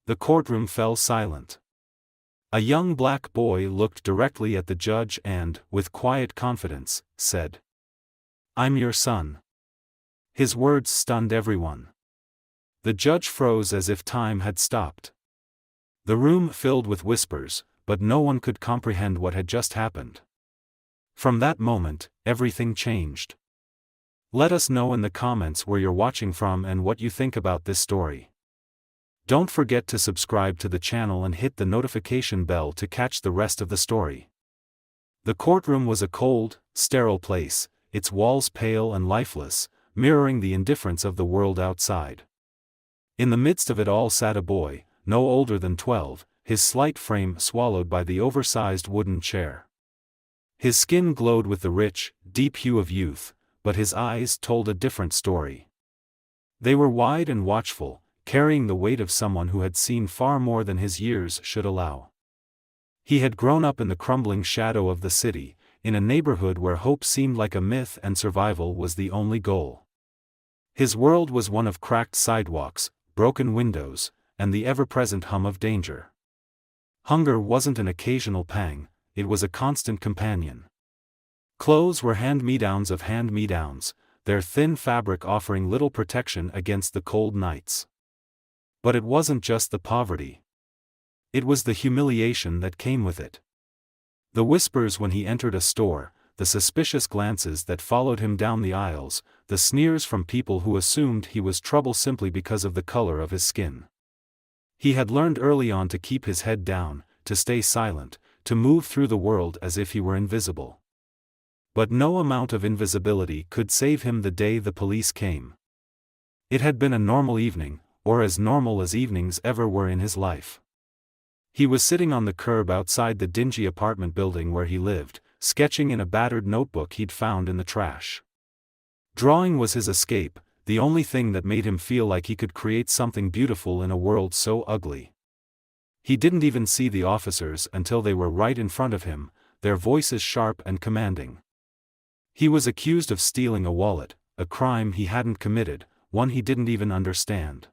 The courtroom fell silent. A young black boy looked directly at the judge and, with quiet confidence, said, "I'm your son." His words stunned everyone. The judge froze as if time had stopped. The room filled with whispers, but no one could comprehend what had just happened. From that moment, everything changed. Let us know in the comments where you're watching from and what you think about this story. Don't forget to subscribe to the channel and hit the notification bell to catch the rest of the story. The courtroom was a cold, sterile place, its walls pale and lifeless, mirroring the indifference of the world outside. In the midst of it all sat a boy, no older than 12, his slight frame swallowed by the oversized wooden chair. His skin glowed with the rich, deep hue of youth, but his eyes told a different story. They were wide and watchful, carrying the weight of someone who had seen far more than his years should allow. He had grown up in the crumbling shadow of the city, in a neighborhood where hope seemed like a myth and survival was the only goal. His world was one of cracked sidewalks, broken windows, and the ever-present hum of danger. Hunger wasn't an occasional pang, it was a constant companion. Clothes were hand-me-downs of hand-me-downs, their thin fabric offering little protection against the cold nights. But it wasn't just the poverty. It was the humiliation that came with it. The whispers when he entered a store, the suspicious glances that followed him down the aisles, the sneers from people who assumed he was trouble simply because of the color of his skin. He had learned early on to keep his head down, to stay silent, to move through the world as if he were invisible. But no amount of invisibility could save him the day the police came. It had been a normal evening, or as normal as evenings ever were in his life. He was sitting on the curb outside the dingy apartment building where he lived, sketching in a battered notebook he'd found in the trash. Drawing was his escape, the only thing that made him feel like he could create something beautiful in a world so ugly. He didn't even see the officers until they were right in front of him, their voices sharp and commanding. He was accused of stealing a wallet, a crime he hadn't committed, one he didn't even understand.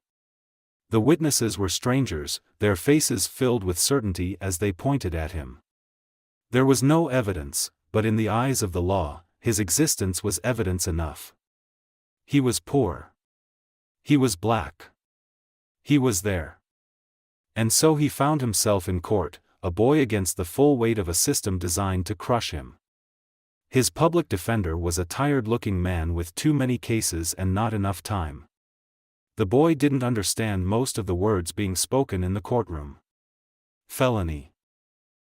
The witnesses were strangers, their faces filled with certainty as they pointed at him. There was no evidence, but in the eyes of the law, his existence was evidence enough. He was poor. He was black. He was there. And so he found himself in court, a boy against the full weight of a system designed to crush him. His public defender was a tired-looking man with too many cases and not enough time. The boy didn't understand most of the words being spoken in the courtroom. Felony.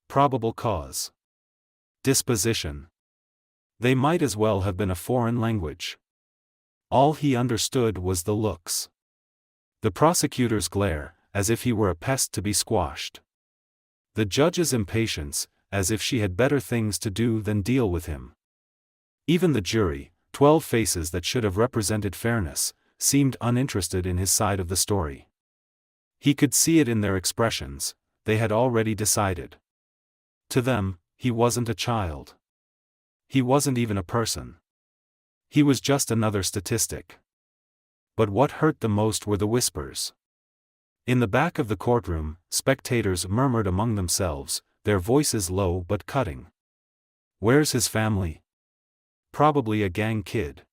Probable cause. Disposition. They might as well have been a foreign language. All he understood was the looks. The prosecutor's glare, as if he were a pest to be squashed. The judge's impatience, as if she had better things to do than deal with him. Even the jury, 12 faces that should have represented fairness, seemed uninterested in his side of the story. He could see it in their expressions, they had already decided. To them, he wasn't a child. He wasn't even a person. He was just another statistic. But what hurt the most were the whispers. In the back of the courtroom, spectators murmured among themselves, their voices low but cutting. "Where's his family? Probably a gang kid.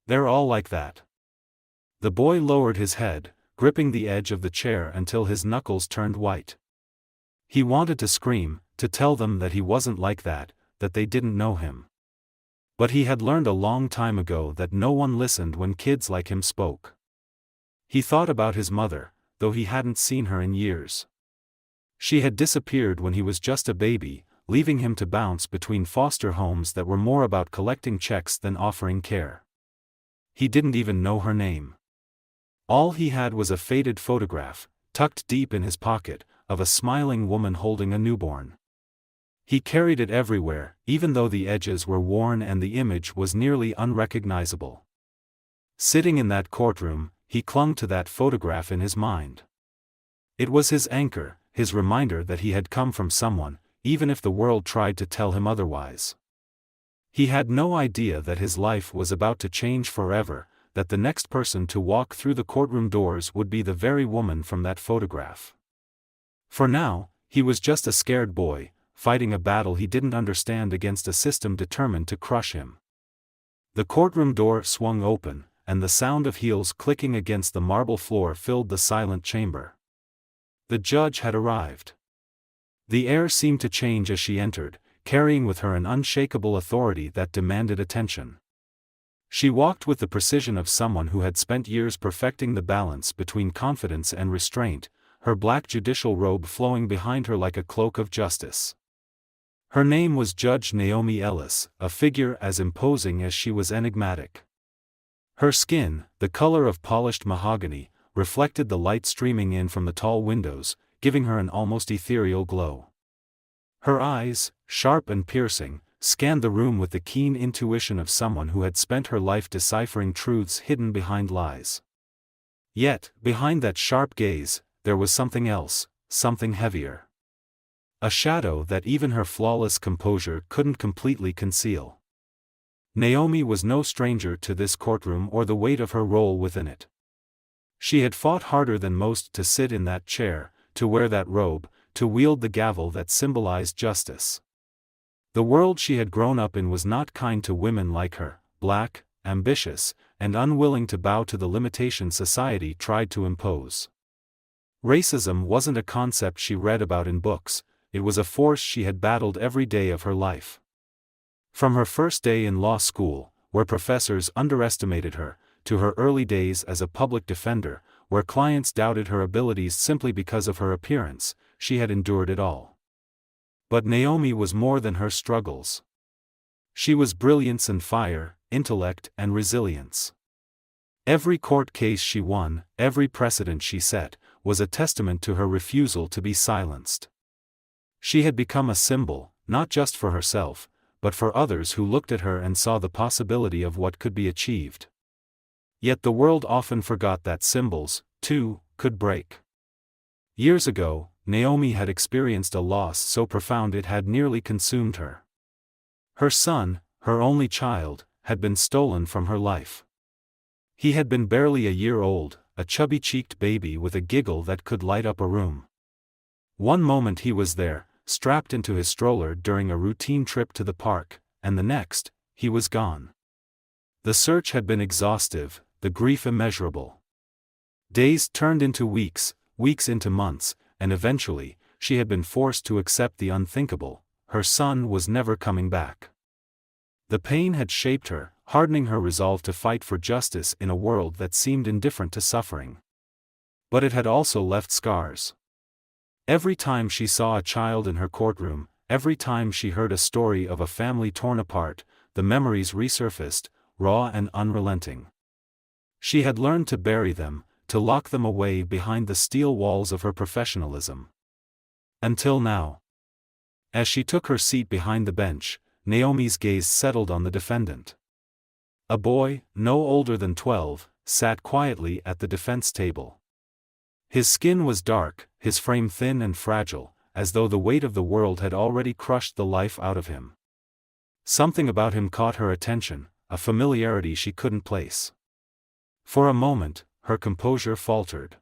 They're all like that." The boy lowered his head, gripping the edge of the chair until his knuckles turned white. He wanted to scream, to tell them that he wasn't like that, that they didn't know him. But he had learned a long time ago that no one listened when kids like him spoke. He thought about his mother, though he hadn't seen her in years. She had disappeared when he was just a baby, leaving him to bounce between foster homes that were more about collecting checks than offering care. He didn't even know her name. All he had was a faded photograph, tucked deep in his pocket, of a smiling woman holding a newborn. He carried it everywhere, even though the edges were worn and the image was nearly unrecognizable. Sitting in that courtroom, he clung to that photograph in his mind. It was his anchor, his reminder that he had come from someone, even if the world tried to tell him otherwise. He had no idea that his life was about to change forever, that the next person to walk through the courtroom doors would be the very woman from that photograph. For now, he was just a scared boy, fighting a battle he didn't understand against a system determined to crush him. The courtroom door swung open, and the sound of heels clicking against the marble floor filled the silent chamber. The judge had arrived. The air seemed to change as she entered, carrying with her an unshakable authority that demanded attention. She walked with the precision of someone who had spent years perfecting the balance between confidence and restraint, her black judicial robe flowing behind her like a cloak of justice. Her name was Judge Naomi Ellis, a figure as imposing as she was enigmatic. Her skin, the color of polished mahogany, reflected the light streaming in from the tall windows, giving her an almost ethereal glow. Her eyes, sharp and piercing, scanned the room with the keen intuition of someone who had spent her life deciphering truths hidden behind lies. Yet, behind that sharp gaze, there was something else, something heavier. A shadow that even her flawless composure couldn't completely conceal. Naomi was no stranger to this courtroom or the weight of her role within it. She had fought harder than most to sit in that chair, to wear that robe, to wield the gavel that symbolized justice. The world she had grown up in was not kind to women like her, black, ambitious, and unwilling to bow to the limitations society tried to impose. Racism wasn't a concept she read about in books, it was a force she had battled every day of her life. From her first day in law school, where professors underestimated her, to her early days as a public defender, where clients doubted her abilities simply because of her appearance, she had endured it all. But Naomi was more than her struggles. She was brilliance and fire, intellect and resilience. Every court case she won, every precedent she set, was a testament to her refusal to be silenced. She had become a symbol, not just for herself, but for others who looked at her and saw the possibility of what could be achieved. Yet the world often forgot that symbols, too, could break. Years ago, Naomi had experienced a loss so profound it had nearly consumed her. Her son, her only child, had been stolen from her life. He had been barely a year old, a chubby-cheeked baby with a giggle that could light up a room. One moment he was there, strapped into his stroller during a routine trip to the park, and the next, he was gone. The search had been exhaustive, the grief immeasurable. Days turned into weeks, weeks into months, and eventually, she had been forced to accept the unthinkable: her son was never coming back. The pain had shaped her, hardening her resolve to fight for justice in a world that seemed indifferent to suffering. But it had also left scars. Every time she saw a child in her courtroom, every time she heard a story of a family torn apart, the memories resurfaced, raw and unrelenting. She had learned to bury them, to lock them away behind the steel walls of her professionalism. Until now. As she took her seat behind the bench, Naomi's gaze settled on the defendant. A boy, no older than 12, sat quietly at the defense table. His skin was dark, his frame thin and fragile, as though the weight of the world had already crushed the life out of him. Something about him caught her attention, a familiarity she couldn't place. For a moment, her composure faltered.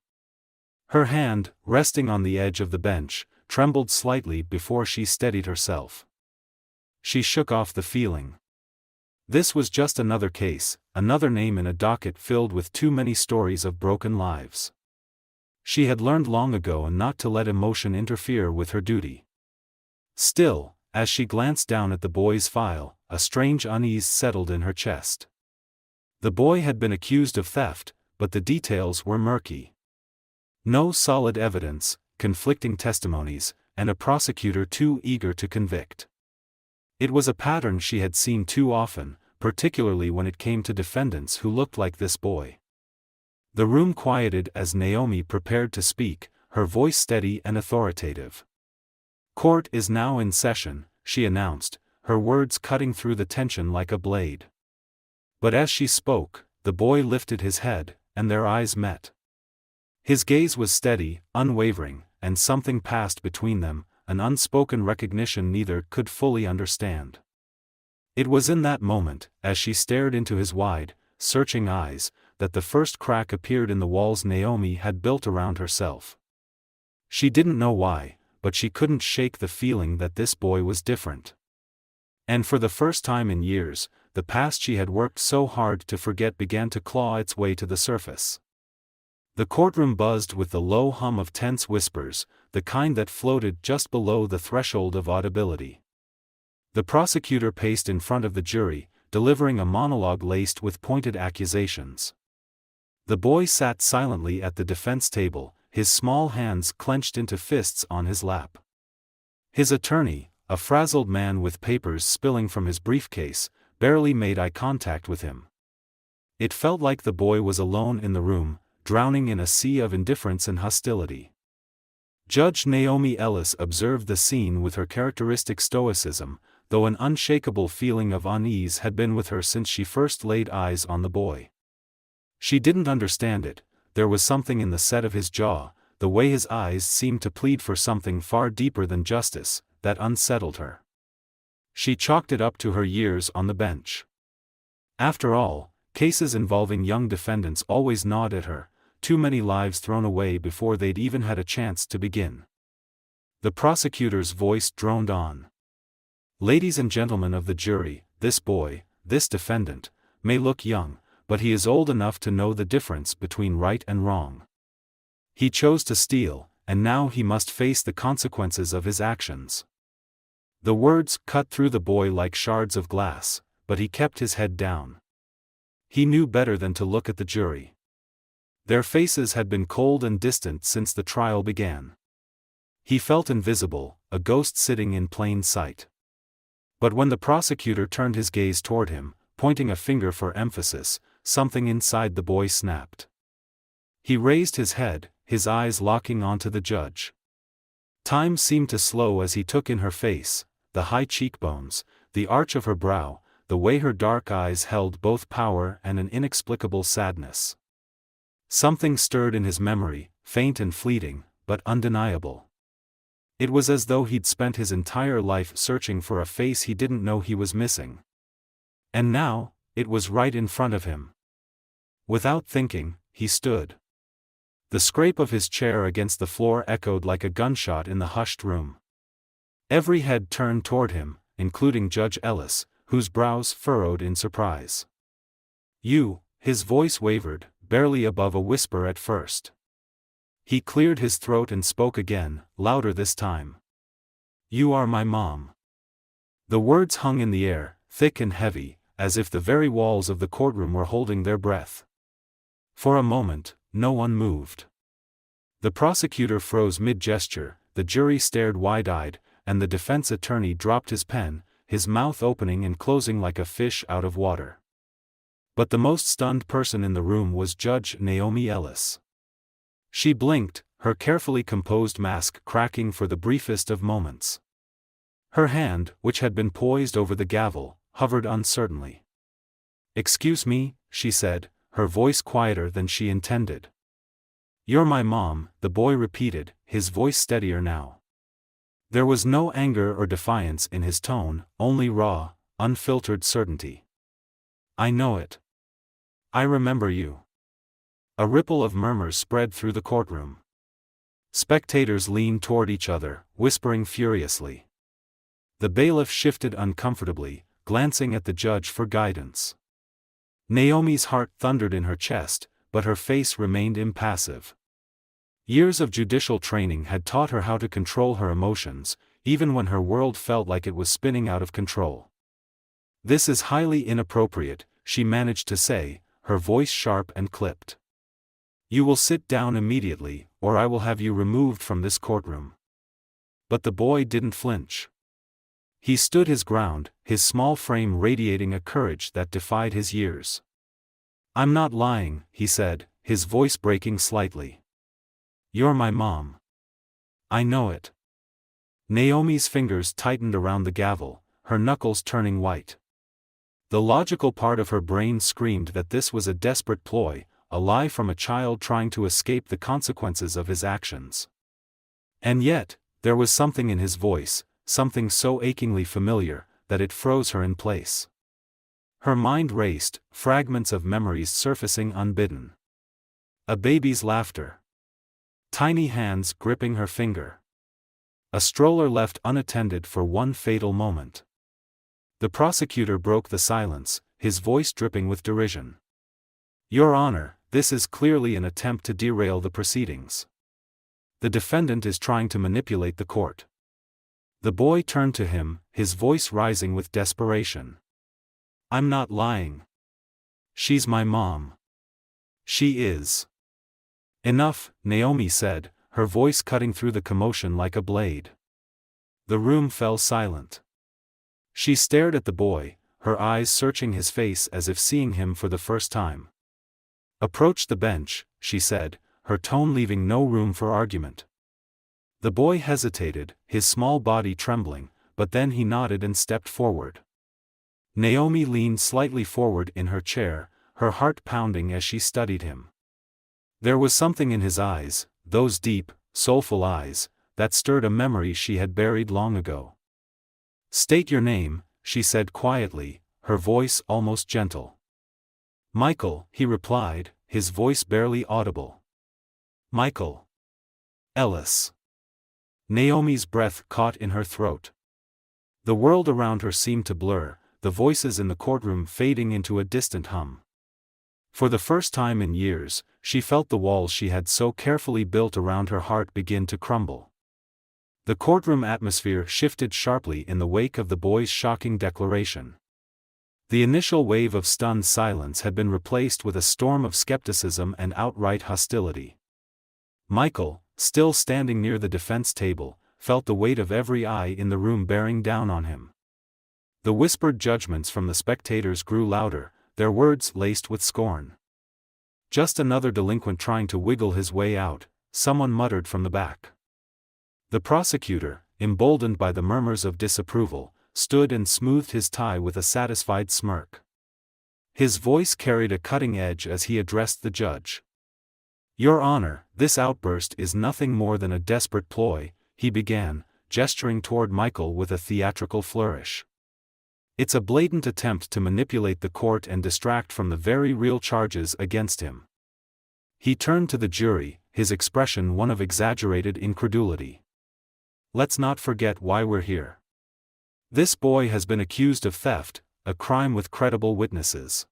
Her hand, resting on the edge of the bench, trembled slightly before she steadied herself. She shook off the feeling. This was just another case, another name in a docket filled with too many stories of broken lives. She had learned long ago not to let emotion interfere with her duty. Still, as she glanced down at the boy's file, a strange unease settled in her chest. The boy had been accused of theft, but the details were murky. No solid evidence, conflicting testimonies, and a prosecutor too eager to convict. It was a pattern she had seen too often, particularly when it came to defendants who looked like this boy. The room quieted as Naomi prepared to speak, her voice steady and authoritative. "Court is now in session," she announced, her words cutting through the tension like a blade. But as she spoke, the boy lifted his head, and their eyes met. His gaze was steady, unwavering, and something passed between them, an unspoken recognition neither could fully understand. It was in that moment, as she stared into his wide, searching eyes, that the first crack appeared in the walls Naomi had built around herself. She didn't know why, but she couldn't shake the feeling that this boy was different. And for the first time in years, the past she had worked so hard to forget began to claw its way to the surface. The courtroom buzzed with the low hum of tense whispers, the kind that floated just below the threshold of audibility. The prosecutor paced in front of the jury, delivering a monologue laced with pointed accusations. The boy sat silently at the defense table, his small hands clenched into fists on his lap. His attorney, a frazzled man with papers spilling from his briefcase, barely made eye contact with him. It felt like the boy was alone in the room, drowning in a sea of indifference and hostility. Judge Naomi Ellis observed the scene with her characteristic stoicism, though an unshakable feeling of unease had been with her since she first laid eyes on the boy. She didn't understand it. There was something in the set of his jaw, the way his eyes seemed to plead for something far deeper than justice, that unsettled her. She chalked it up to her years on the bench. After all, cases involving young defendants always gnawed at her, too many lives thrown away before they'd even had a chance to begin. The prosecutor's voice droned on. Ladies and gentlemen of the jury, this boy, this defendant, may look young, but he is old enough to know the difference between right and wrong. He chose to steal, and now he must face the consequences of his actions. The words cut through the boy like shards of glass, but he kept his head down. He knew better than to look at the jury. Their faces had been cold and distant since the trial began. He felt invisible, a ghost sitting in plain sight. But when the prosecutor turned his gaze toward him, pointing a finger for emphasis, something inside the boy snapped. He raised his head, his eyes locking onto the judge. Time seemed to slow as he took in her face, the high cheekbones, the arch of her brow, the way her dark eyes held both power and an inexplicable sadness. Something stirred in his memory, faint and fleeting, but undeniable. It was as though he'd spent his entire life searching for a face he didn't know he was missing. And now, it was right in front of him. Without thinking, he stood. The scrape of his chair against the floor echoed like a gunshot in the hushed room. Every head turned toward him, including Judge Ellis, whose brows furrowed in surprise. "You," his voice wavered, barely above a whisper at first. He cleared his throat and spoke again, louder this time. "You are my mom." The words hung in the air, thick and heavy, as if the very walls of the courtroom were holding their breath. For a moment, no one moved. The prosecutor froze mid-gesture, the jury stared wide-eyed, and the defense attorney dropped his pen, his mouth opening and closing like a fish out of water. But the most stunned person in the room was Judge Naomi Ellis. She blinked, her carefully composed mask cracking for the briefest of moments. Her hand, which had been poised over the gavel, hovered uncertainly. "Excuse me," she said, her voice quieter than she intended. "You're my mom," the boy repeated, his voice steadier now. There was no anger or defiance in his tone, only raw, unfiltered certainty. "I know it. I remember you." A ripple of murmurs spread through the courtroom. Spectators leaned toward each other, whispering furiously. The bailiff shifted uncomfortably, glancing at the judge for guidance. Naomi's heart thundered in her chest, but her face remained impassive. Years of judicial training had taught her how to control her emotions, even when her world felt like it was spinning out of control. "This is highly inappropriate," she managed to say, her voice sharp and clipped. "You will sit down immediately, or I will have you removed from this courtroom." But the boy didn't flinch. He stood his ground, his small frame radiating a courage that defied his years. "I'm not lying," he said, his voice breaking slightly. "You're my mom. I know it." Naomi's fingers tightened around the gavel, her knuckles turning white. The logical part of her brain screamed that this was a desperate ploy, a lie from a child trying to escape the consequences of his actions. And yet, there was something in his voice, something so achingly familiar, that it froze her in place. Her mind raced, fragments of memories surfacing unbidden. A baby's laughter. Tiny hands gripping her finger. A stroller left unattended for one fatal moment. The prosecutor broke the silence, his voice dripping with derision. "Your Honor, this is clearly an attempt to derail the proceedings. The defendant is trying to manipulate the court." The boy turned to him, his voice rising with desperation. "I'm not lying. She's my mom. She is." "Enough," Naomi said, her voice cutting through the commotion like a blade. The room fell silent. She stared at the boy, her eyes searching his face as if seeing him for the first time. "Approach the bench," she said, her tone leaving no room for argument. The boy hesitated, his small body trembling, but then he nodded and stepped forward. Naomi leaned slightly forward in her chair, her heart pounding as she studied him. There was something in his eyes, those deep, soulful eyes, that stirred a memory she had buried long ago. "State your name," she said quietly, her voice almost gentle. "Michael," he replied, his voice barely audible. "Michael Ellis." Naomi's breath caught in her throat. The world around her seemed to blur, the voices in the courtroom fading into a distant hum. For the first time in years, she felt the walls she had so carefully built around her heart begin to crumble. The courtroom atmosphere shifted sharply in the wake of the boy's shocking declaration. The initial wave of stunned silence had been replaced with a storm of skepticism and outright hostility. Michael, still standing near the defense table, felt the weight of every eye in the room bearing down on him. The whispered judgments from the spectators grew louder, their words laced with scorn. "Just another delinquent trying to wiggle his way out," someone muttered from the back. The prosecutor, emboldened by the murmurs of disapproval, stood and smoothed his tie with a satisfied smirk. His voice carried a cutting edge as he addressed the judge. "Your Honor, this outburst is nothing more than a desperate ploy," he began, gesturing toward Michael with a theatrical flourish. "It's a blatant attempt to manipulate the court and distract from the very real charges against him." He turned to the jury, his expression one of exaggerated incredulity. "Let's not forget why we're here. This boy has been accused of theft, a crime with credible witnesses.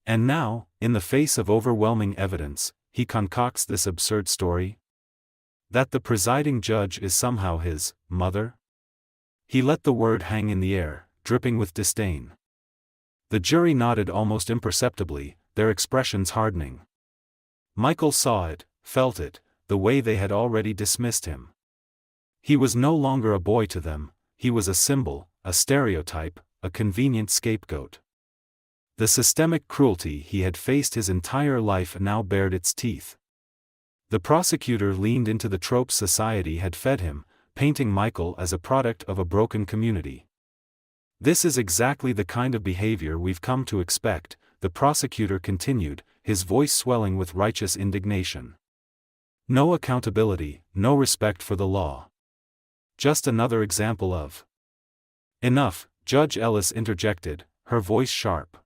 And now, in the face of overwhelming evidence, he concocts this absurd story? That the presiding judge is somehow his mother?" He let the word hang in the air, dripping with disdain. The jury nodded almost imperceptibly, their expressions hardening. Michael saw it, felt it, the way they had already dismissed him. He was no longer a boy to them, he was a symbol, a stereotype, a convenient scapegoat. The systemic cruelty he had faced his entire life now bared its teeth. The prosecutor leaned into the tropes society had fed him, painting Michael as a product of a broken community. "This is exactly the kind of behavior we've come to expect," the prosecutor continued, his voice swelling with righteous indignation. "No accountability, no respect for the law. Just another example of—" "Enough," Judge Ellis interjected, her voice sharp.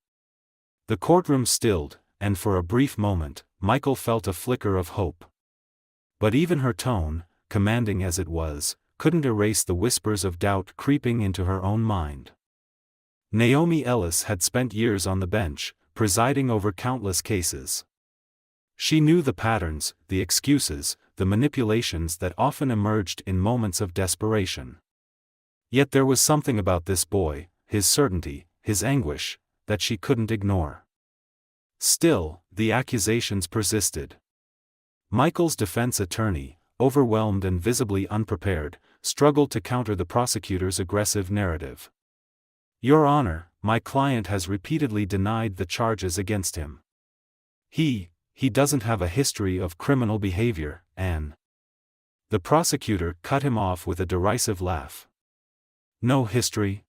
The courtroom stilled, and for a brief moment, Michael felt a flicker of hope. But even her tone, commanding as it was, couldn't erase the whispers of doubt creeping into her own mind. Naomi Ellis had spent years on the bench, presiding over countless cases. She knew the patterns, the excuses, the manipulations that often emerged in moments of desperation. Yet there was something about this boy, his certainty, his anguish, that she couldn't ignore. Still, the accusations persisted. Michael's defense attorney, overwhelmed and visibly unprepared, struggled to counter the prosecutor's aggressive narrative. "Your Honor, my client has repeatedly denied the charges against him. He doesn't have a history of criminal behavior, Anne." The prosecutor cut him off with a derisive laugh. "No history?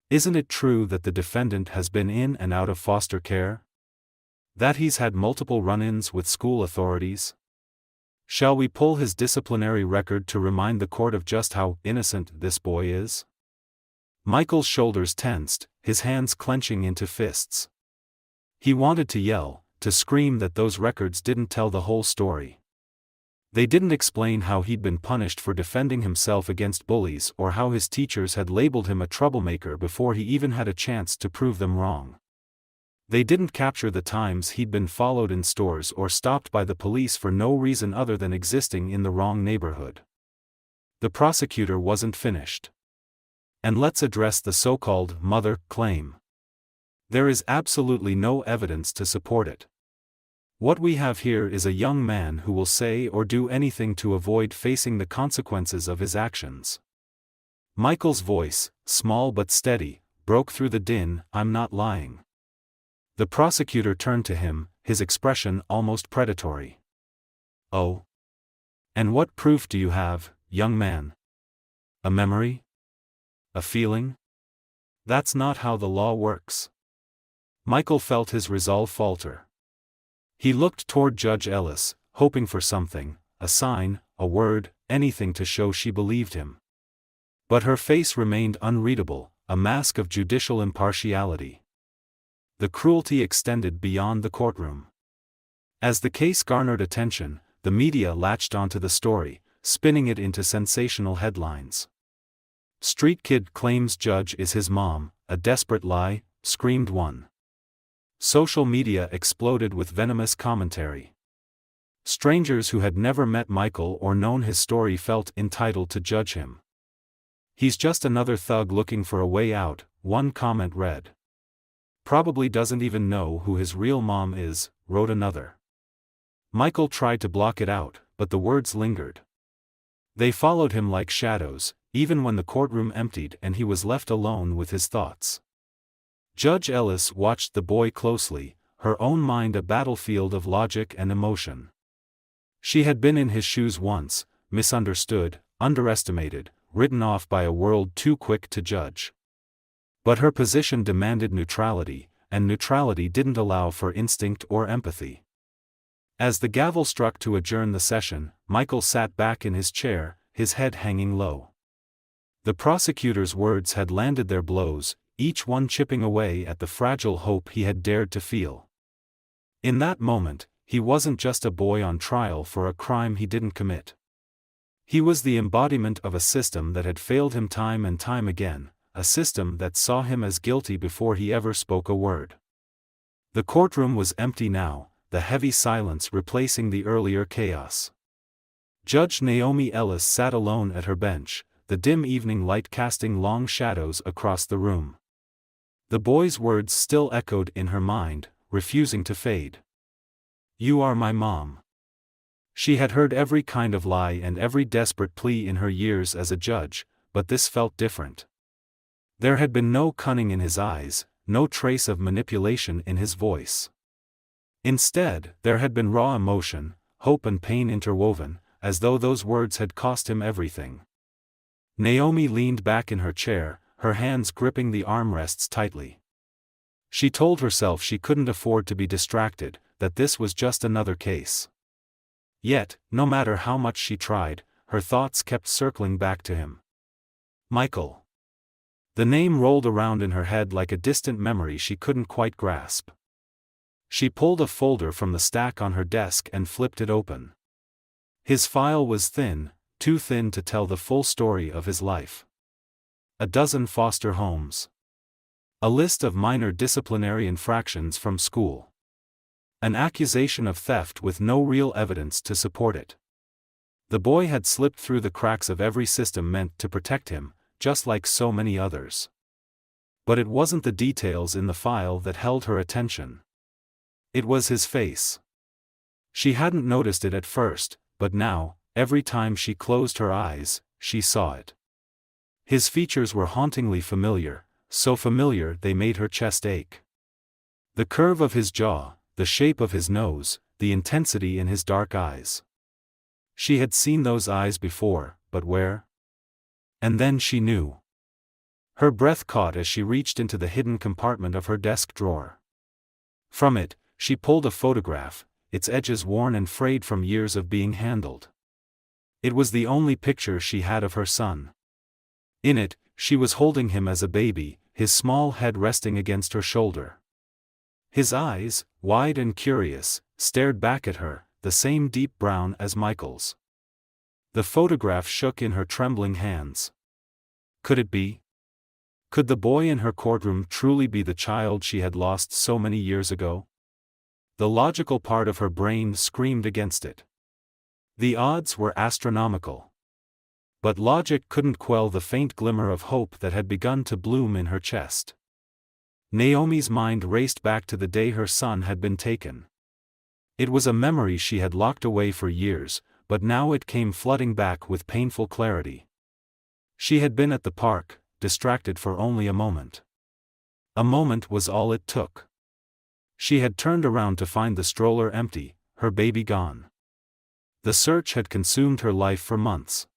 Isn't it true that the defendant has been in and out of foster care? That he's had multiple run-ins with school authorities? Shall we pull his disciplinary record to remind the court of just how innocent this boy is?" Michael's shoulders tensed, his hands clenching into fists. He wanted to yell, to scream that those records didn't tell the whole story. They didn't explain how he'd been punished for defending himself against bullies or how his teachers had labeled him a troublemaker before he even had a chance to prove them wrong. They didn't capture the times he'd been followed in stores or stopped by the police for no reason other than existing in the wrong neighborhood. The prosecutor wasn't finished. And let's address the so-called mother claim. There is absolutely no evidence to support it. What we have here is a young man who will say or do anything to avoid facing the consequences of his actions. Michael's voice, small but steady, broke through the din. "I'm not lying." The prosecutor turned to him, his expression almost predatory. "Oh? And what proof do you have, young man? A memory? A feeling? That's not how the law works." Michael felt his resolve falter. He looked toward Judge Ellis, hoping for something, a sign, a word, anything to show she believed him. But her face remained unreadable, a mask of judicial impartiality. The cruelty extended beyond the courtroom. As the case garnered attention, the media latched onto the story, spinning it into sensational headlines. "Street kid claims judge is his mom, a desperate lie," screamed one. Social media exploded with venomous commentary. Strangers who had never met Michael or known his story felt entitled to judge him. "He's just another thug looking for a way out," one comment read. "Probably doesn't even know who his real mom is," wrote another. Michael tried to block it out, but the words lingered. They followed him like shadows, even when the courtroom emptied and he was left alone with his thoughts. Judge Ellis watched the boy closely, her own mind a battlefield of logic and emotion. She had been in his shoes once, misunderstood, underestimated, written off by a world too quick to judge. But her position demanded neutrality, and neutrality didn't allow for instinct or empathy. As the gavel struck to adjourn the session, Michael sat back in his chair, his head hanging low. The prosecutor's words had landed their blows, each one chipping away at the fragile hope he had dared to feel. In that moment, he wasn't just a boy on trial for a crime he didn't commit. He was the embodiment of a system that had failed him time and time again, a system that saw him as guilty before he ever spoke a word. The courtroom was empty now, the heavy silence replacing the earlier chaos. Judge Naomi Ellis sat alone at her bench, the dim evening light casting long shadows across the room. The boy's words still echoed in her mind, refusing to fade. "You are my mom." She had heard every kind of lie and every desperate plea in her years as a judge, but this felt different. There had been no cunning in his eyes, no trace of manipulation in his voice. Instead, there had been raw emotion, hope and pain interwoven, as though those words had cost him everything. Naomi leaned back in her chair, her hands gripping the armrests tightly. She told herself she couldn't afford to be distracted, that this was just another case. Yet, no matter how much she tried, her thoughts kept circling back to him. Michael. The name rolled around in her head like a distant memory she couldn't quite grasp. She pulled a folder from the stack on her desk and flipped it open. His file was thin, too thin to tell the full story of his life. A dozen foster homes. A list of minor disciplinary infractions from school. An accusation of theft with no real evidence to support it. The boy had slipped through the cracks of every system meant to protect him, just like so many others. But it wasn't the details in the file that held her attention. It was his face. She hadn't noticed it at first, but now, every time she closed her eyes, she saw it. His features were hauntingly familiar, so familiar they made her chest ache. The curve of his jaw, the shape of his nose, the intensity in his dark eyes. She had seen those eyes before, but where? And then she knew. Her breath caught as she reached into the hidden compartment of her desk drawer. From it, she pulled a photograph, its edges worn and frayed from years of being handled. It was the only picture she had of her son. In it, she was holding him as a baby, his small head resting against her shoulder. His eyes, wide and curious, stared back at her, the same deep brown as Michael's. The photograph shook in her trembling hands. Could it be? Could the boy in her courtroom truly be the child she had lost so many years ago? The logical part of her brain screamed against it. The odds were astronomical. But logic couldn't quell the faint glimmer of hope that had begun to bloom in her chest. Naomi's mind raced back to the day her son had been taken. It was a memory she had locked away for years, but now it came flooding back with painful clarity. She had been at the park, distracted for only a moment. A moment was all it took. She had turned around to find the stroller empty, her baby gone. The search had consumed her life for months.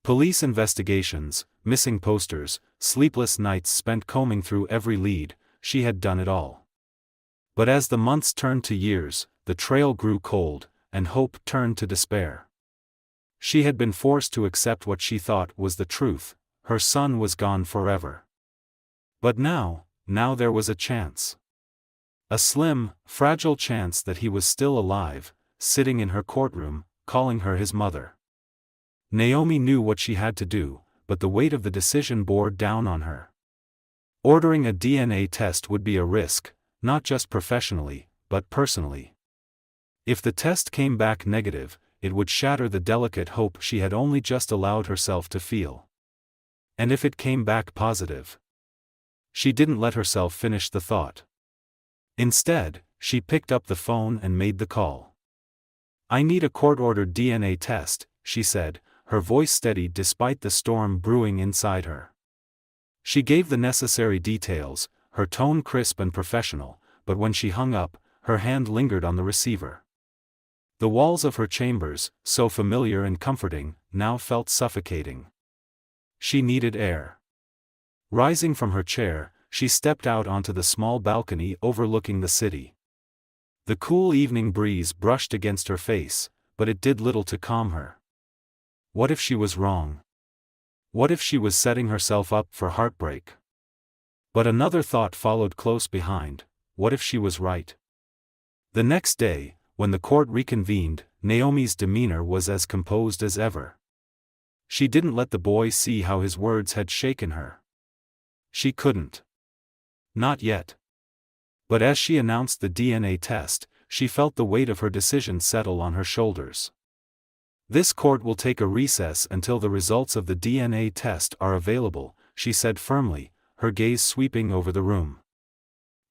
Police investigations, missing posters, sleepless nights spent combing through every lead, she had done it all. But as the months turned to years, the trail grew cold, and hope turned to despair. She had been forced to accept what she thought was the truth: her son was gone forever. But now there was a chance. A slim, fragile chance that he was still alive, sitting in her courtroom, calling her his mother. Naomi knew what she had to do, but the weight of the decision bore down on her. Ordering a DNA test would be a risk, not just professionally, but personally. If the test came back negative, it would shatter the delicate hope she had only just allowed herself to feel. And if it came back positive? She didn't let herself finish the thought. Instead, she picked up the phone and made the call. "I need a court-ordered DNA test," she said, her voice steady despite the storm brewing inside her. She gave the necessary details, her tone crisp and professional, but when she hung up, her hand lingered on the receiver. The walls of her chambers, so familiar and comforting, now felt suffocating. She needed air. Rising from her chair, she stepped out onto the small balcony overlooking the city. The cool evening breeze brushed against her face, but it did little to calm her. What if she was wrong? What if she was setting herself up for heartbreak? But another thought followed close behind: what if she was right? The next day, when the court reconvened, Naomi's demeanor was as composed as ever. She didn't let the boy see how his words had shaken her. She couldn't. Not yet. But as she announced the DNA test, she felt the weight of her decision settle on her shoulders. "This court will take a recess until the results of the DNA test are available," she said firmly, her gaze sweeping over the room.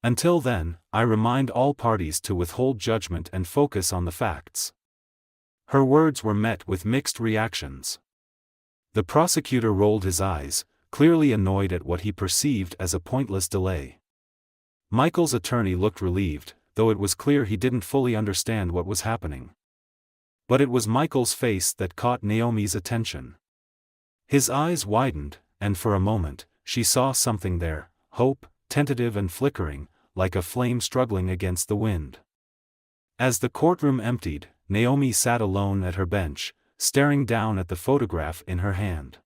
"Until then, I remind all parties to withhold judgment and focus on the facts." Her words were met with mixed reactions. The prosecutor rolled his eyes, clearly annoyed at what he perceived as a pointless delay. Michael's attorney looked relieved, though it was clear he didn't fully understand what was happening. But it was Michael's face that caught Naomi's attention. His eyes widened, and for a moment, she saw something there: hope, tentative and flickering, like a flame struggling against the wind. As the courtroom emptied, Naomi sat alone at her bench, staring down at the photograph in her hand.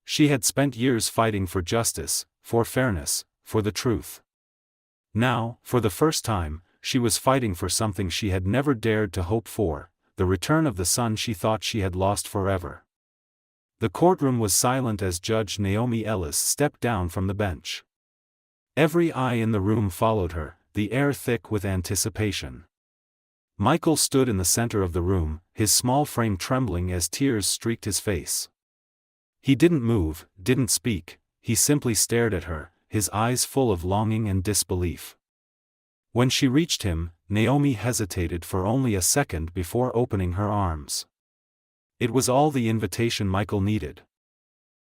She had spent years fighting for justice, for fairness, for the truth. Now, for the first time, she was fighting for something she had never dared to hope for: the return of the son she thought she had lost forever. The courtroom was silent as Judge Naomi Ellis stepped down from the bench. Every eye in the room followed her, the air thick with anticipation. Michael stood in the center of the room, his small frame trembling as tears streaked his face. He didn't move, didn't speak, he simply stared at her, his eyes full of longing and disbelief. When she reached him, Naomi hesitated for only a second before opening her arms. It was all the invitation Michael needed.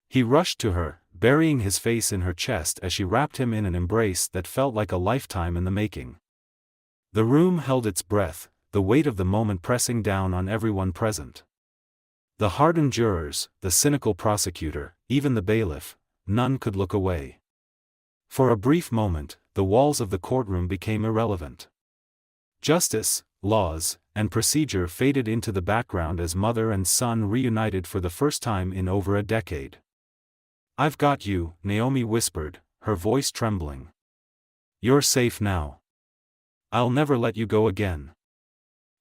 He rushed to her, burying his face in her chest as she wrapped him in an embrace that felt like a lifetime in the making. The room held its breath, the weight of the moment pressing down on everyone present. The hardened jurors, the cynical prosecutor, even the bailiff, none could look away. For a brief moment, the walls of the courtroom became irrelevant. Justice, laws, and procedure faded into the background as mother and son reunited for the first time in over a decade. "I've got you," Naomi whispered, her voice trembling. "You're safe now. I'll never let you go again."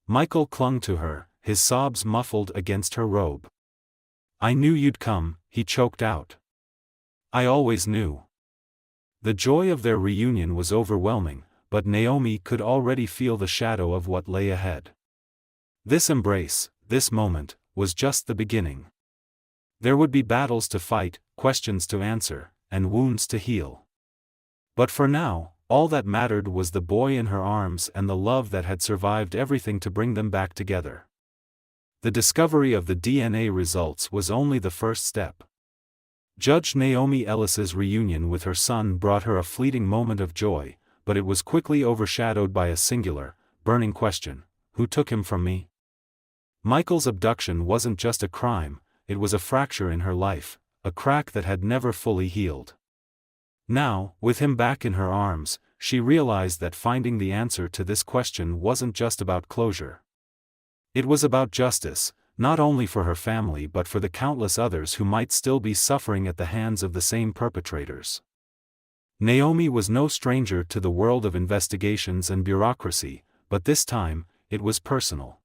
Michael clung to her, his sobs muffled against her robe. "I knew you'd come," he choked out. "I always knew." The joy of their reunion was overwhelming, but Naomi could already feel the shadow of what lay ahead. This embrace, this moment, was just the beginning. There would be battles to fight, questions to answer, and wounds to heal. But for now, all that mattered was the boy in her arms and the love that had survived everything to bring them back together. The discovery of the DNA results was only the first step. Judge Naomi Ellis's reunion with her son brought her a fleeting moment of joy, but it was quickly overshadowed by a singular, burning question: who took him from me? Michael's abduction wasn't just a crime, it was a fracture in her life, a crack that had never fully healed. Now, with him back in her arms, she realized that finding the answer to this question wasn't just about closure. It was about justice, not only for her family but for the countless others who might still be suffering at the hands of the same perpetrators. Naomi was no stranger to the world of investigations and bureaucracy, but this time, it was personal.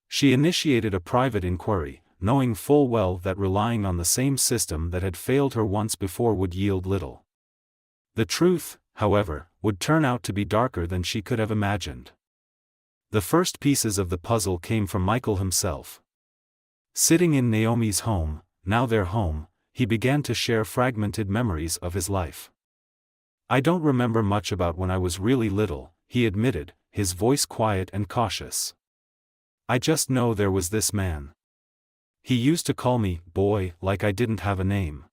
She initiated a private inquiry, knowing full well that relying on the same system that had failed her once before would yield little. The truth, however, would turn out to be darker than she could have imagined. The first pieces of the puzzle came from Michael himself. Sitting in Naomi's home, now their home, he began to share fragmented memories of his life. "I don't remember much about when I was really little," he admitted, his voice quiet and cautious. "I just know there was this man. He used to call me boy like I didn't have a name.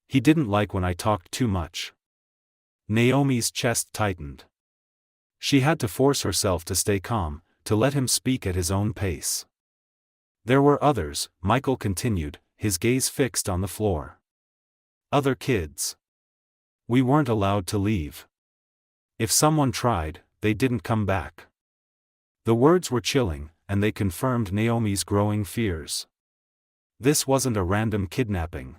He didn't like when I talked too much." Naomi's chest tightened. She had to force herself to stay calm, to let him speak at his own pace. "There were others," Michael continued, his gaze fixed on the floor. "Other kids. We weren't allowed to leave. If someone tried, they didn't come back." The words were chilling, and they confirmed Naomi's growing fears. This wasn't a random kidnapping.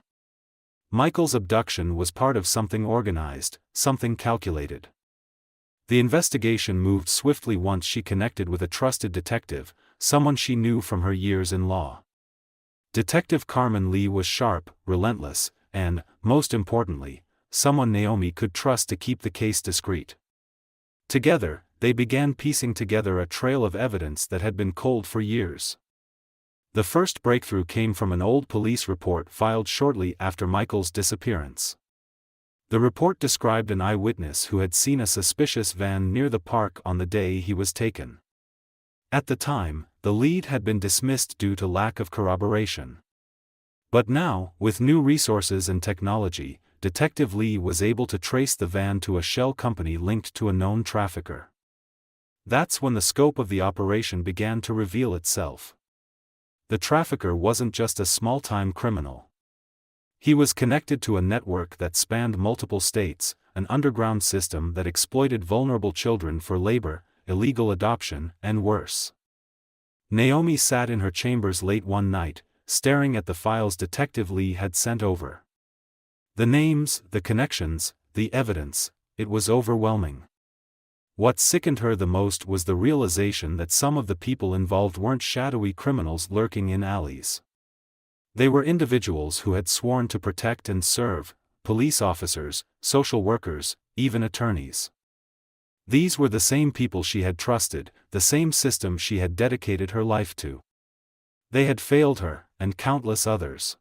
Michael's abduction was part of something organized, something calculated. The investigation moved swiftly once she connected with a trusted detective, someone she knew from her years in law. Detective Carmen Lee was sharp, relentless, and, most importantly, someone Naomi could trust to keep the case discreet. Together, they began piecing together a trail of evidence that had been cold for years. The first breakthrough came from an old police report filed shortly after Michael's disappearance. The report described an eyewitness who had seen a suspicious van near the park on the day he was taken. At the time, the lead had been dismissed due to lack of corroboration. But now, with new resources and technology, Detective Lee was able to trace the van to a shell company linked to a known trafficker. That's when the scope of the operation began to reveal itself. The trafficker wasn't just a small-time criminal. He was connected to a network that spanned multiple states, an underground system that exploited vulnerable children for labor, illegal adoption, and worse. Naomi sat in her chambers late one night, staring at the files Detective Lee had sent over. The names, the connections, the evidence, it was overwhelming. What sickened her the most was the realization that some of the people involved weren't shadowy criminals lurking in alleys. They were individuals who had sworn to protect and serve, police officers, social workers, even attorneys. These were the same people she had trusted, the same system she had dedicated her life to. They had failed her, and countless others.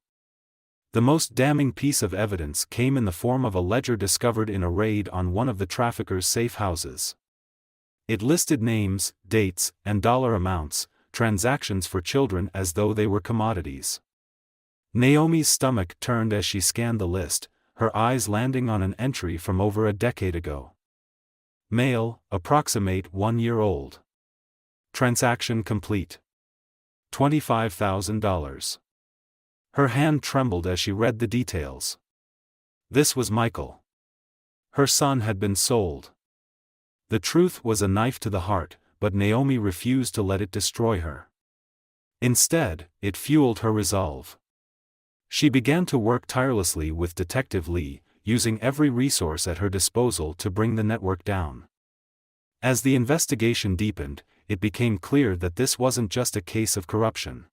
The most damning piece of evidence came in the form of a ledger discovered in a raid on one of the traffickers' safe houses. It listed names, dates, and dollar amounts, transactions for children as though they were commodities. Naomi's stomach turned as she scanned the list, her eyes landing on an entry from over a decade ago. Male, approximate 1 year old. Transaction complete. $25,000. Her hand trembled as she read the details. This was Michael. Her son had been sold. The truth was a knife to the heart, but Naomi refused to let it destroy her. Instead, it fueled her resolve. She began to work tirelessly with Detective Lee, using every resource at her disposal to bring the network down. As the investigation deepened, it became clear that this wasn't just a case of corruption.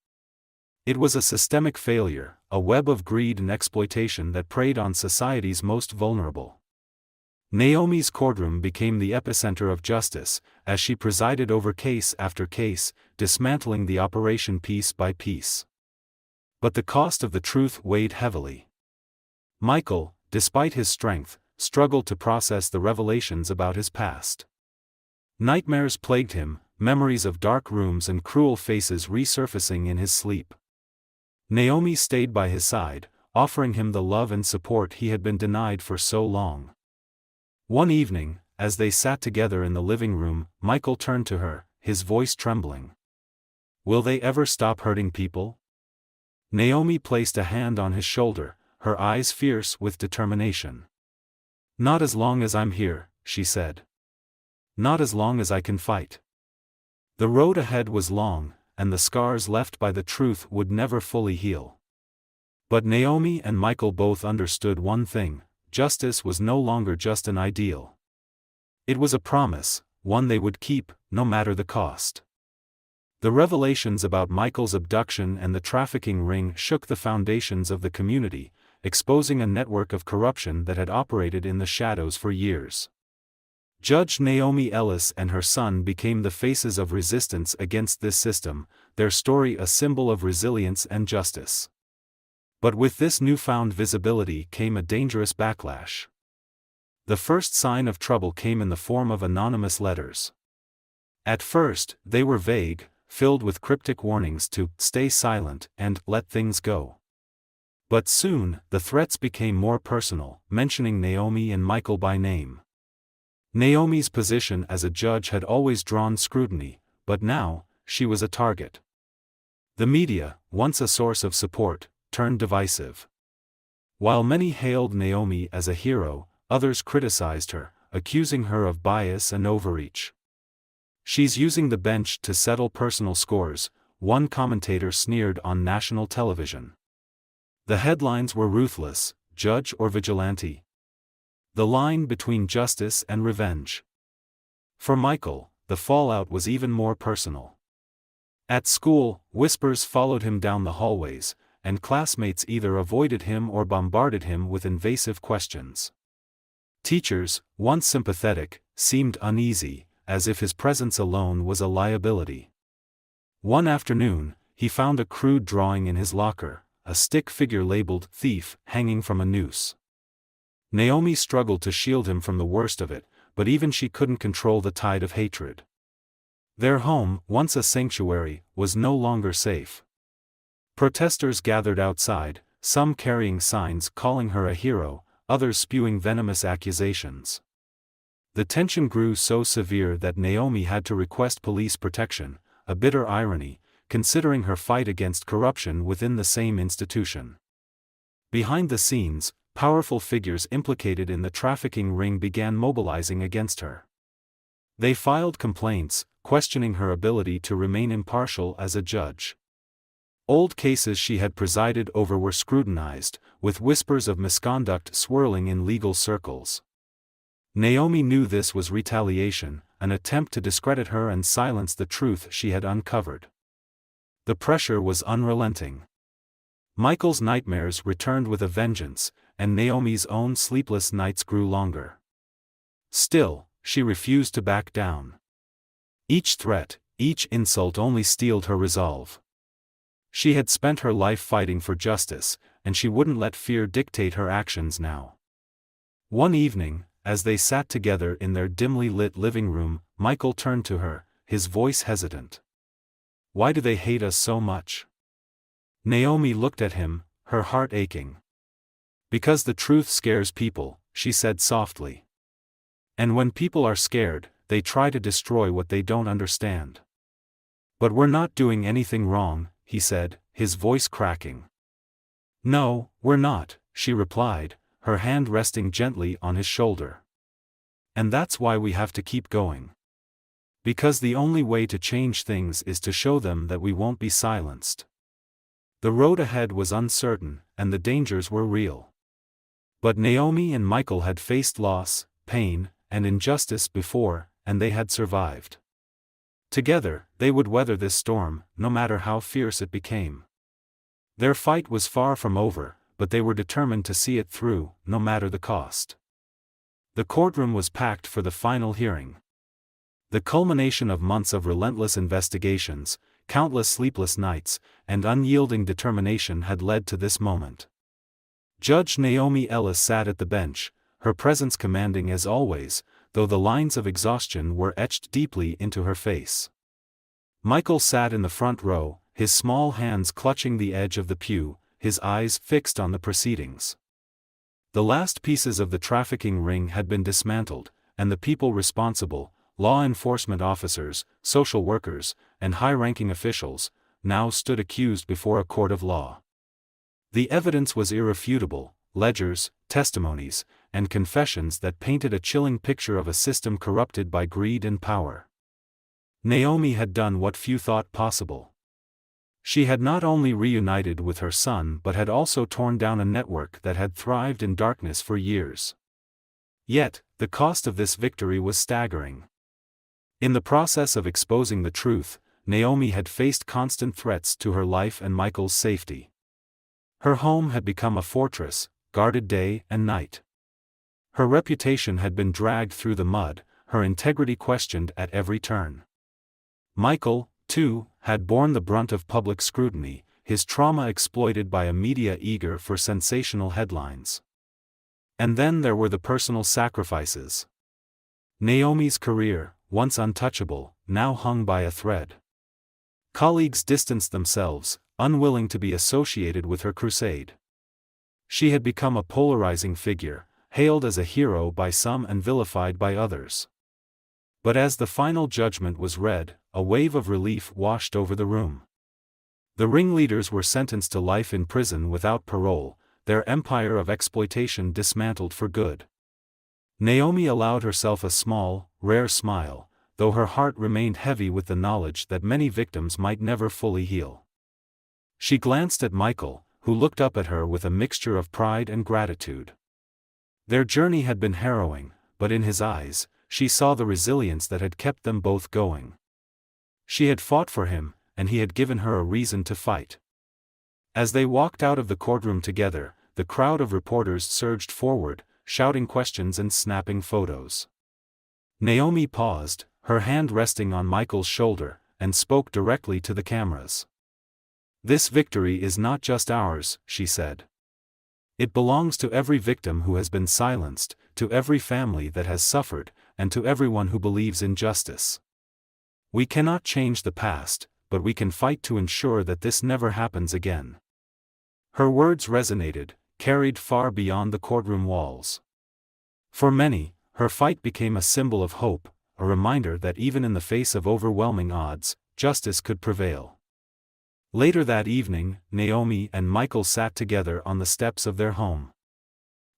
It was a systemic failure, a web of greed and exploitation that preyed on society's most vulnerable. Naomi's courtroom became the epicenter of justice, as she presided over case after case, dismantling the operation piece by piece. But the cost of the truth weighed heavily. Michael, despite his strength, struggled to process the revelations about his past. Nightmares plagued him, memories of dark rooms and cruel faces resurfacing in his sleep. Naomi stayed by his side, offering him the love and support he had been denied for so long. One evening, as they sat together in the living room, Michael turned to her, his voice trembling. "Will they ever stop hurting people?" Naomi placed a hand on his shoulder, her eyes fierce with determination. "Not as long as I'm here," she said. "Not as long as I can fight." The road ahead was long, and the scars left by the truth would never fully heal. But Naomi and Michael both understood one thing: justice was no longer just an ideal. It was a promise, one they would keep, no matter the cost. The revelations about Michael's abduction and the trafficking ring shook the foundations of the community, exposing a network of corruption that had operated in the shadows for years. Judge Naomi Ellis and her son became the faces of resistance against this system, their story a symbol of resilience and justice. But with this newfound visibility came a dangerous backlash. The first sign of trouble came in the form of anonymous letters. At first, they were vague, filled with cryptic warnings to stay silent and let things go. But soon, the threats became more personal, mentioning Naomi and Michael by name. Naomi's position as a judge had always drawn scrutiny, but now, she was a target. The media, once a source of support, turned divisive. While many hailed Naomi as a hero, others criticized her, accusing her of bias and overreach. "She's using the bench to settle personal scores," one commentator sneered on national television. The headlines were ruthless: judge or vigilante. The line between justice and revenge. For Michael, the fallout was even more personal. At school, whispers followed him down the hallways, and classmates either avoided him or bombarded him with invasive questions. Teachers, once sympathetic, seemed uneasy, as if his presence alone was a liability. One afternoon, he found a crude drawing in his locker, a stick figure labeled "thief" hanging from a noose. Naomi struggled to shield him from the worst of it, but even she couldn't control the tide of hatred. Their home, once a sanctuary, was no longer safe. Protesters gathered outside, some carrying signs calling her a hero, others spewing venomous accusations. The tension grew so severe that Naomi had to request police protection, a bitter irony, considering her fight against corruption within the same institution. Behind the scenes, powerful figures implicated in the trafficking ring began mobilizing against her. They filed complaints, questioning her ability to remain impartial as a judge. Old cases she had presided over were scrutinized, with whispers of misconduct swirling in legal circles. Naomi knew this was retaliation, an attempt to discredit her and silence the truth she had uncovered. The pressure was unrelenting. Michael's nightmares returned with a vengeance, and Naomi's own sleepless nights grew longer. Still, she refused to back down. Each threat, each insult only steeled her resolve. She had spent her life fighting for justice, and she wouldn't let fear dictate her actions now. One evening, as they sat together in their dimly lit living room, Michael turned to her, his voice hesitant. "Why do they hate us so much?" Naomi looked at him, her heart aching. "Because the truth scares people," she said softly. "And when people are scared, they try to destroy what they don't understand." "But we're not doing anything wrong," he said, his voice cracking. "No, we're not," she replied, her hand resting gently on his shoulder. "And that's why we have to keep going. Because the only way to change things is to show them that we won't be silenced." The road ahead was uncertain, and the dangers were real. But Naomi and Michael had faced loss, pain, and injustice before, and they had survived. Together, they would weather this storm, no matter how fierce it became. Their fight was far from over, but they were determined to see it through, no matter the cost. The courtroom was packed for the final hearing. The culmination of months of relentless investigations, countless sleepless nights, and unyielding determination had led to this moment. Judge Naomi Ellis sat at the bench, her presence commanding as always, though the lines of exhaustion were etched deeply into her face. Michael sat in the front row, his small hands clutching the edge of the pew, his eyes fixed on the proceedings. The last pieces of the trafficking ring had been dismantled, and the people responsible, law enforcement officers, social workers, and high-ranking officials, now stood accused before a court of law. The evidence was irrefutable: ledgers, testimonies, and confessions that painted a chilling picture of a system corrupted by greed and power. Naomi had done what few thought possible. She had not only reunited with her son but had also torn down a network that had thrived in darkness for years. Yet, the cost of this victory was staggering. In the process of exposing the truth, Naomi had faced constant threats to her life and Michael's safety. Her home had become a fortress, guarded day and night. Her reputation had been dragged through the mud, her integrity questioned at every turn. Michael, too, had borne the brunt of public scrutiny, his trauma exploited by a media eager for sensational headlines. And then there were the personal sacrifices. Naomi's career, once untouchable, now hung by a thread. Colleagues distanced themselves, unwilling to be associated with her crusade. She had become a polarizing figure, hailed as a hero by some and vilified by others. But as the final judgment was read, a wave of relief washed over the room. The ringleaders were sentenced to life in prison without parole, their empire of exploitation dismantled for good. Naomi allowed herself a small, rare smile, though her heart remained heavy with the knowledge that many victims might never fully heal. She glanced at Michael, who looked up at her with a mixture of pride and gratitude. Their journey had been harrowing, but in his eyes, she saw the resilience that had kept them both going. She had fought for him, and he had given her a reason to fight. As they walked out of the courtroom together, the crowd of reporters surged forward, shouting questions and snapping photos. Naomi paused, her hand resting on Michael's shoulder, and spoke directly to the cameras. "This victory is not just ours," she said. "It belongs to every victim who has been silenced, to every family that has suffered, and to everyone who believes in justice. We cannot change the past, but we can fight to ensure that this never happens again." Her words resonated, carried far beyond the courtroom walls. For many, her fight became a symbol of hope, a reminder that even in the face of overwhelming odds, justice could prevail. Later that evening, Naomi and Michael sat together on the steps of their home.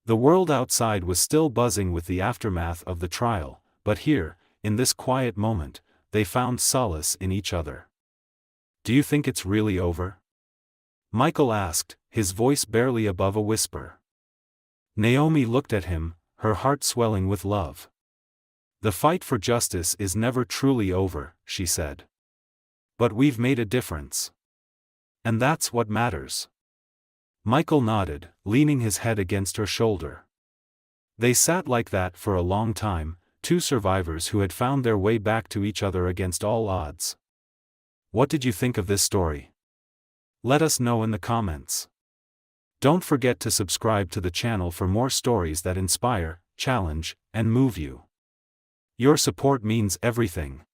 The world outside was still buzzing with the aftermath of the trial, but here, in this quiet moment, they found solace in each other. "Do you think it's really over?" Michael asked, his voice barely above a whisper. Naomi looked at him, her heart swelling with love. "The fight for justice is never truly over," she said. "But we've made a difference. And that's what matters." Michael nodded, leaning his head against her shoulder. They sat like that for a long time, two survivors who had found their way back to each other against all odds. What did you think of this story? Let us know in the comments. Don't forget to subscribe to the channel for more stories that inspire, challenge, and move you. Your support means everything.